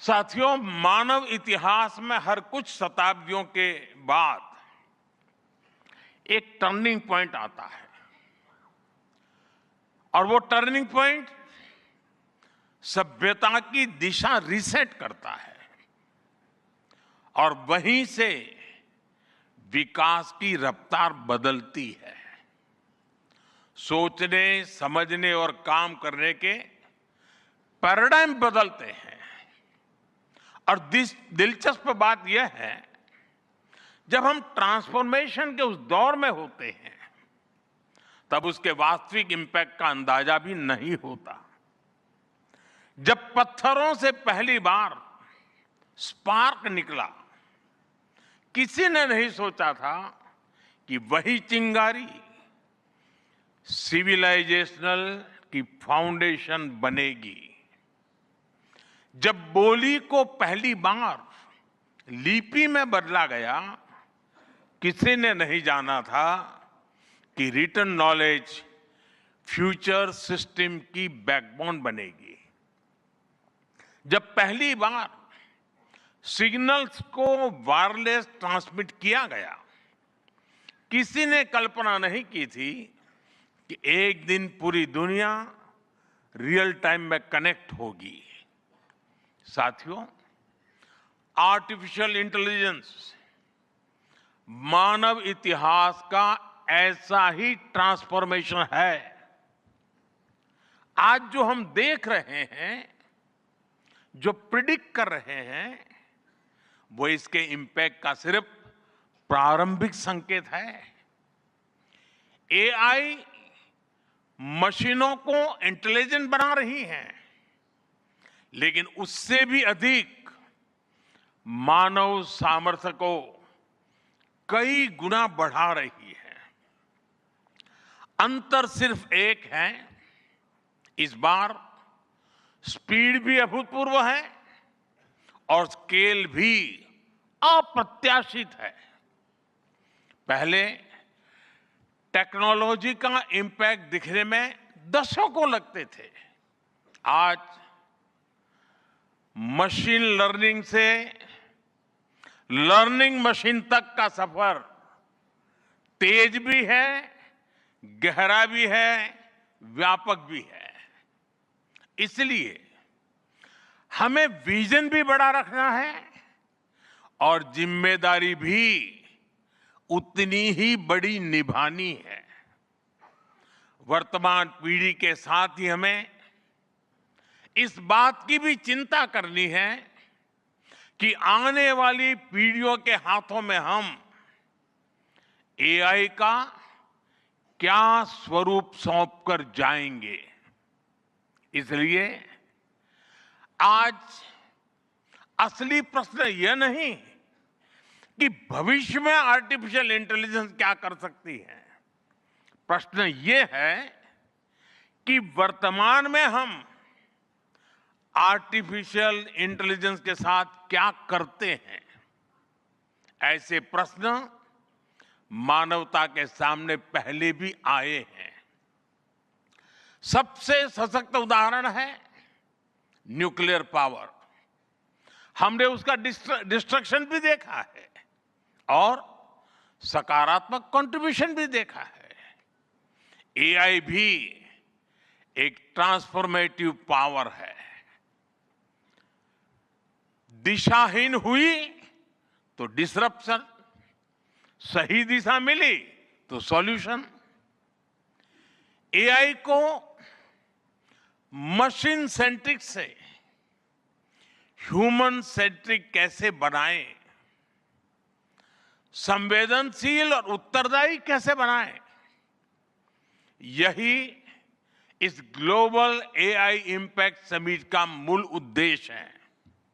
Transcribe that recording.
साथियों, मानव इतिहास में हर कुछ शताब्दियों के बाद एक टर्निंग पॉइंट आता है और वो टर्निंग पॉइंट सभ्यता की दिशा रीसेट करता है और वहीं से विकास की रफ्तार बदलती है। सोचने, समझने और काम करने के पैराडाइम बदलते हैं। और दिलचस्प बात यह है, जब हम ट्रांसफॉर्मेशन के उस दौर में होते हैं तब उसके वास्तविक इंपैक्ट का अंदाजा भी नहीं होता। जब पत्थरों से पहली बार स्पार्क निकला, किसी ने नहीं सोचा था कि वही चिंगारी सिविलाइजेशनल की फाउंडेशन बनेगी। जब बोली को पहली बार लिपि में बदला गया, किसी ने नहीं जाना था कि रिटन नॉलेज फ्यूचर सिस्टम की बैकबोन बनेगी। जब पहली बार सिग्नल्स को वायरलेस ट्रांसमिट किया गया, किसी ने कल्पना नहीं की थी कि एक दिन पूरी दुनिया रियल टाइम में कनेक्ट होगी। साथियों, आर्टिफिशियल इंटेलिजेंस मानव इतिहास का ऐसा ही ट्रांसफॉर्मेशन है। आज जो हम देख रहे हैं, जो प्रिडिक्ट कर रहे हैं, वो इसके इंपैक्ट का सिर्फ प्रारंभिक संकेत है। एआई मशीनों को इंटेलिजेंट बना रही है, लेकिन उससे भी अधिक मानव सामर्थ्य को कई गुना बढ़ा रही है। अंतर सिर्फ एक है, इस बार स्पीड भी अभूतपूर्व है और स्केल भी अप्रत्याशित है। पहले टेक्नोलॉजी का इंपैक्ट दिखने में दशकों लगते थे। आज मशीन लर्निंग से लर्निंग मशीन तक का सफर तेज भी है, गहरा भी है, व्यापक भी है। इसलिए हमें विजन भी बड़ा रखना है और जिम्मेदारी भी उतनी ही बड़ी निभानी है। वर्तमान पीढ़ी के साथ ही हमें इस बात की भी चिंता करनी है कि आने वाली पीढ़ियों के हाथों में हम एआई का क्या स्वरूप सौंपकर जाएंगे। इसलिए आज असली प्रश्न यह नहीं कि भविष्य में आर्टिफिशियल इंटेलिजेंस क्या कर सकती है। प्रश्न यह है कि वर्तमान में हम आर्टिफिशियल इंटेलिजेंस के साथ क्या करते हैं। ऐसे प्रश्न मानवता के सामने पहले भी आए हैं। सबसे सशक्त उदाहरण है न्यूक्लियर पावर। हमने उसका डिस्ट्रक्शन भी देखा है और सकारात्मक कंट्रीब्यूशन भी देखा है। एआई भी एक ट्रांसफॉर्मेटिव पावर है। दिशाहीन हुई तो डिसरप्शन, सही दिशा मिली तो सॉल्यूशन। एआई को मशीन सेंट्रिक से ह्यूमन सेंट्रिक कैसे बनाएं, संवेदनशील और उत्तरदायी कैसे बनाएं, यही इस ग्लोबल एआई इंपैक्ट समिट का मूल उद्देश्य है।